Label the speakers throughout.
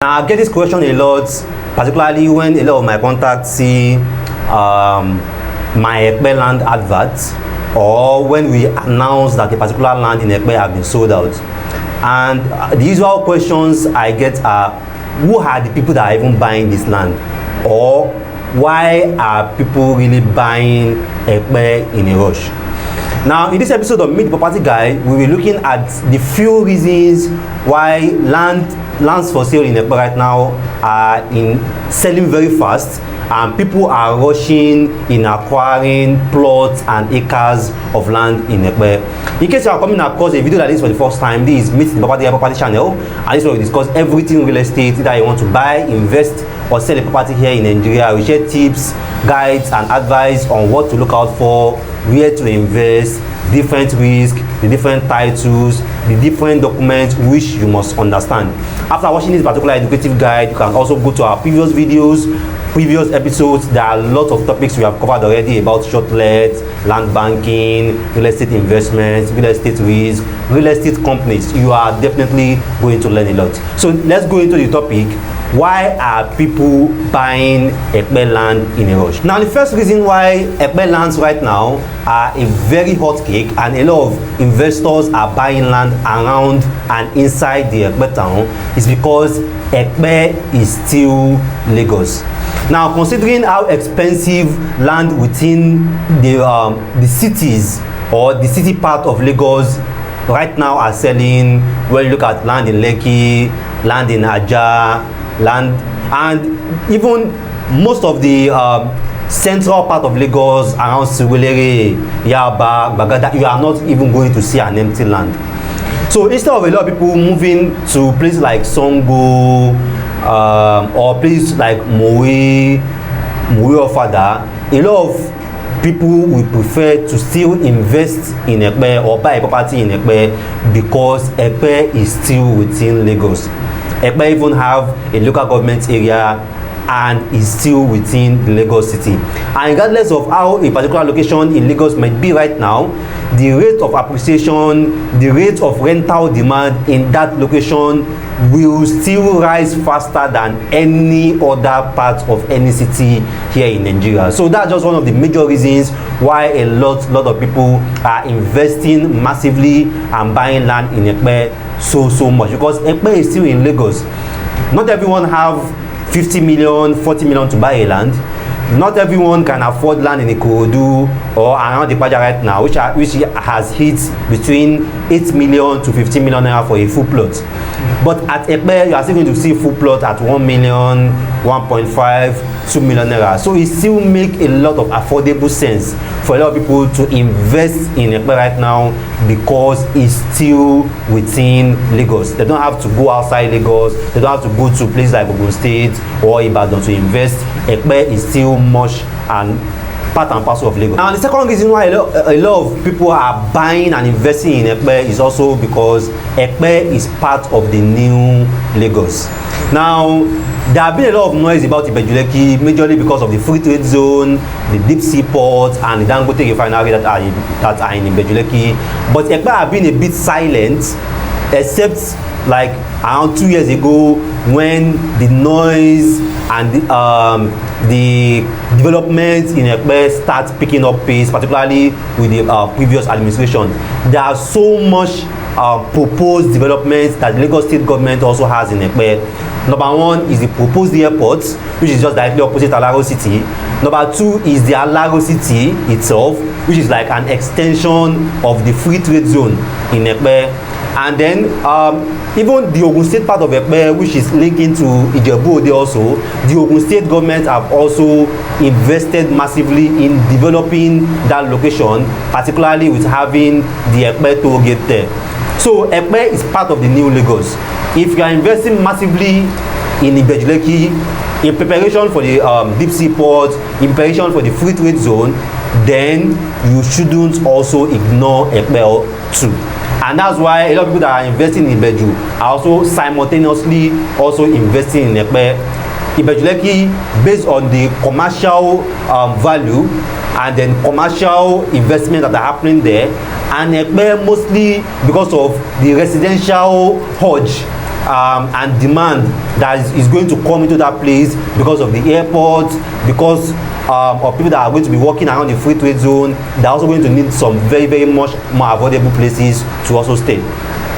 Speaker 1: Now, I get this question a lot, particularly when a lot of my contacts see my Ekpe land adverts, or when we announce that a particular land in Ekpe have been sold out. And the usual questions I get are, who are the people that are even buying this land? Or why are people really buying Ekpe in a rush? Now, in this episode of Meet the Property Guy, we will be looking at the few reasons why lands for sale in Ekpe right now are selling very fast, and people are rushing in acquiring plots and acres of land in Ekpe. In case you are coming across a video like this for the first time, this is Meet the Property channel, and this is where we discuss everything real estate that you want to buy, invest, or sell a property here in Nigeria. We share tips, guides, and advice on what to look out for, where to invest, different risks, the different titles, the different documents which you must understand. After watching this particular educative guide, you can also go to our previous videos, previous episodes. There are a lot of topics we have covered already about shortlets, land banking, real estate investments, real estate risk, real estate companies. You are definitely going to learn a lot. So let's go into the topic. Why are people buying Ekpe land in a rush? Now, the first reason why Ekpe lands right now are a very hot cake, and a lot of investors are buying land around and inside the Ekpe town, is because Ekpe is still Lagos. Now, considering how expensive land within the cities or the city part of Lagos right now are selling, when you look at land in Lekki, land in Aja, land, and even most of the central part of Lagos around Surulere, Yaba, Bagada, you are not even going to see an empty land. So instead of a lot of people moving to places like Songo or places like Mowe or Fada, a lot of people will prefer to still invest in Ekpe or buy a property in Ekpe because Ekpe is still within Lagos. Ekpe even have a local government area and is still within the Lagos city. And regardless of how a particular location in Lagos might be right now, the rate of appreciation, the rate of rental demand in that location will still rise faster than any other part of any city here in Nigeria. So that's just one of the major reasons why a lot of people are investing massively and buying land in Ekpe so much, because Ekpe is still in Lagos. Not everyone have 50 million, 40 million to buy a land. Not everyone can afford land in Ikorodu or around the Paja right now, which has hit between 8 million to 15 million naira for a full plot. But at Ekpe, you are still going to see full plot at 1 million, 1.5, 2 million naira. So it still make a lot of affordable sense for a lot of people to invest in Ekpe right now because it's still within Lagos. They don't have to go outside Lagos. They don't have to go to places like Ogun State or Ibadan to invest. Ekpe is still much and part and parcel of Lagos. Now, the second reason why a lot of people are buying and investing in Ekpe is also because Ekpe is part of the new Lagos. Now, there have been a lot of noise about Ibejuleki, majorly because of the free trade zone, the deep sea port, and the Dangote refinery that are in Ibejuleki. But Ekpe have been a bit silent, except like around 2 years ago when the noise and the development in Ekpe start picking up pace, particularly with the previous administration. There are so much proposed developments that the Lagos state government also has in Ekpe. Number one is the proposed airport, which is just directly opposite Alaro City. Number two is the Alaro City itself, which is like an extension of the free trade zone in Ekpe. And then even the Ogun State part of Ekpe, which is linking to Ijebu-Ode also, the Ogun State government have also invested massively in developing that location, particularly with having the Ekpe toll gate there. So Ekpe is part of the new Lagos. If you are investing massively in Ibejuleki, in preparation for the deep sea port, in preparation for the free trade zone, then you shouldn't also ignore Ekpe too. And that's why a lot of people that are investing in Ibeju are also simultaneously also investing in Ekpe. Ibejuleki, based on the commercial value and then commercial investment that are happening there, and Ekpe mostly because of the residential hodge and demand that is going to come into that place because of the airport, because of people that are going to be walking around the free trade zone. They're also going to need some very, very much more affordable places to also stay.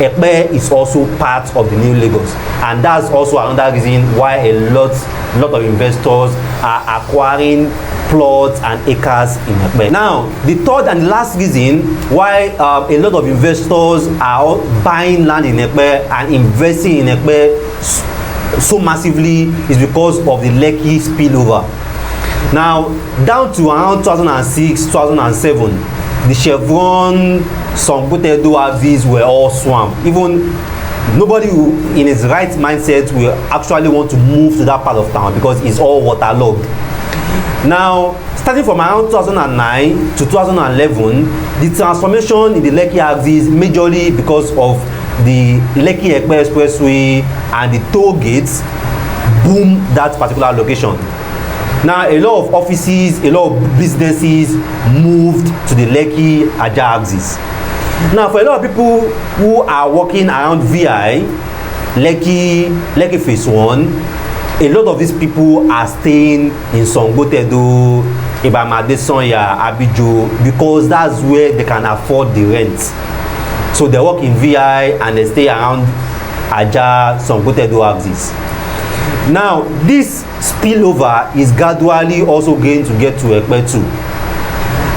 Speaker 1: Epe is also part of the new Lagos, and that's also another reason why a lot of investors are acquiring plots and acres in Epe. Now, the third and last reason why a lot of investors are buying land in Epe and investing in Epe so massively is because of the Lekki spillover. Now, down to around 2006, 2007, the Chevron, Consequently axes were all swamped. Even nobody who, in his right mindset, will actually want to move to that part of town because it's all waterlogged. Now, starting from around 2009 to 2011, the transformation in the Lekki axis majorly because of the Lekki Epe Expressway and the toll gates boomed that particular location. Now, a lot of offices, a lot of businesses moved to the Lekki-Ajah axis. Now, for a lot of people who are working around VI, Lekki Phase 1, a lot of these people are staying in Songotedo, Ibamade Sonya, Abijo, because that's where they can afford the rent. So they work in VI and they stay around Ajah, Songotedo axis. Now, this spillover is gradually also going to get to Epe too.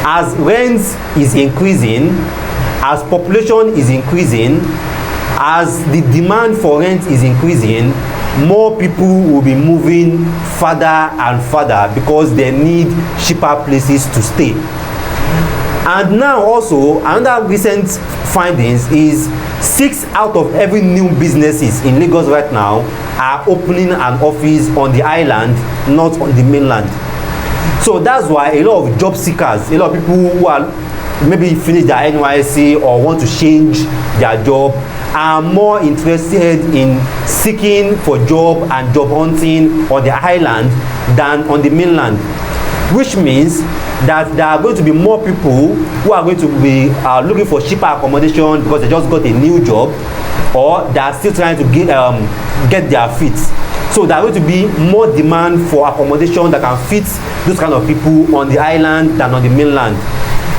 Speaker 1: As rent is increasing, as population is increasing, as the demand for rent is increasing, more people will be moving further and further because they need cheaper places to stay. And now also, another recent findings is 6 out of every new businesses in Lagos right now are opening an office on the island, not on the mainland. So that's why a lot of job seekers, a lot of people who are maybe finish their NYSC or want to change their job are more interested in seeking for job and job hunting on the island than on the mainland, which means that there are going to be more people who are going to be looking for cheaper accommodation because they just got a new job, or they are still trying to get their feet. So there are going to be more demand for accommodation that can fit those kind of people on the island than on the mainland.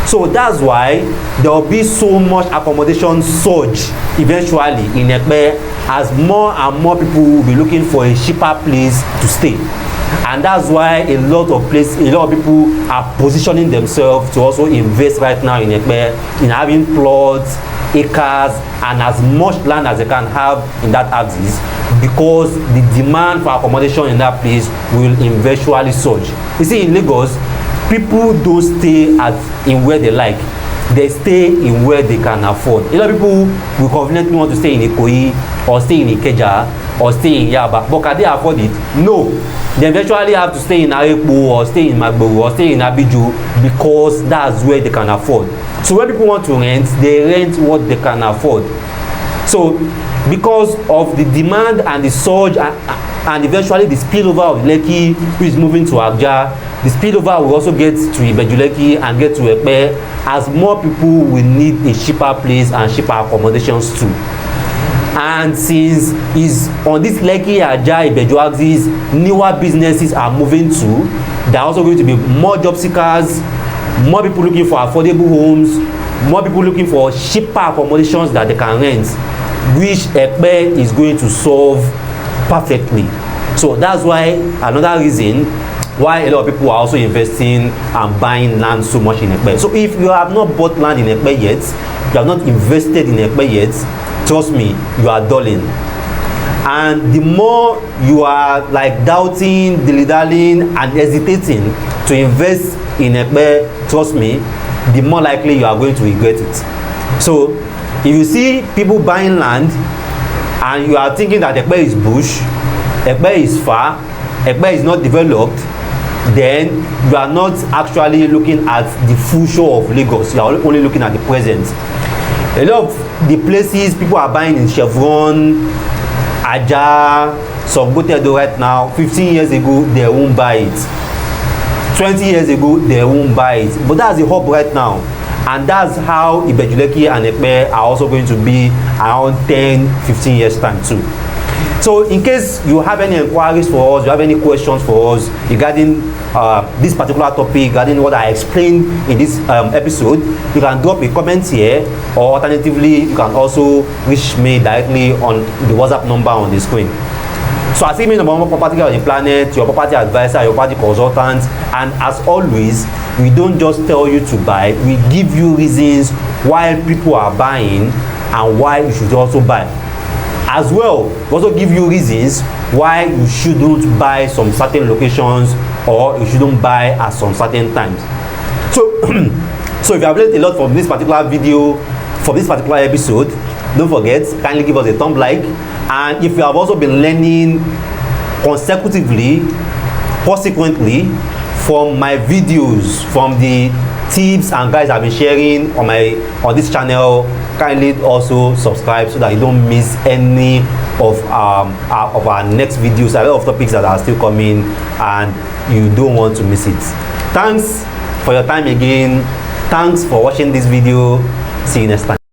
Speaker 1: So that's why there will be so much accommodation surge eventually in Epe, as more and more people will be looking for a cheaper place to stay. And that's why a lot of people are positioning themselves to also invest right now in Epe, in having plots, acres, and as much land as they can have in that axis, because the demand for accommodation in that place will eventually surge. You see, in Lagos, people don't stay in where they like. They stay in where they can afford. A lot of people will conveniently want to stay in Ikoyi or stay in Ikeja or stay in Yaba, but can they afford it? No. They eventually have to stay in Arepo or stay in Magboru or stay in Abijo because that's where they can afford. So when people want to rent, they rent what they can afford. So because of the demand and the surge and eventually the spillover of Lekki, who is moving to Ajah, the spillover will also get to Ibejuleki and get to Epe, as more people will need a cheaper place and cheaper accommodations too. And since is on this Lekki Ajah Ibeju axis, newer businesses are moving to, there are also going to be more job seekers, more people looking for affordable homes, more people looking for cheaper accommodations that they can rent, which Epe is going to solve perfectly. So that's why another reason why a lot of people are also investing and buying land so much in Epe. So if you have not bought land in Epe yet, you have not invested in Epe yet, trust me, you are dulling. And the more you are like doubting, dilly-dallying, and hesitating to invest in Epe, trust me, the more likely you are going to regret it. So if you see people buying land and you are thinking that Epe is bush, Epe is far, Epe is not developed, then you are not actually looking at the future of Lagos. You are only looking at the present. A lot of the places people are buying in Chevron, Ajah, Songotedo right now, 15 years ago they won't buy it. 20 years ago they won't buy it. But that's the hope right now. And that's how Ibejuleki and Epe are also going to be around 10-15 years time too. So in case you have any inquiries for us, you have any questions for us regarding this particular topic, regarding what I explained in this episode, you can drop a comment here, or alternatively you can also reach me directly on the WhatsApp number on the screen. So as me, number one property on the planet, your property advisor, your property consultant, and as always, we don't just tell you to buy, we give you reasons why people are buying and why you should also buy. As well, we also give you reasons why you shouldn't buy some certain locations or you shouldn't buy at some certain times. So so if you have learned a lot from this particular video, from this particular episode, don't forget, kindly give us a thumb like. And if you have also been learning consecutively, consequently, from my videos, from the tips and guides I've been sharing on this channel, kindly also subscribe so that you don't miss any of our next videos. A lot of topics that are still coming and you don't want to miss it. Thanks for your time again. Thanks for watching this video. See you next time.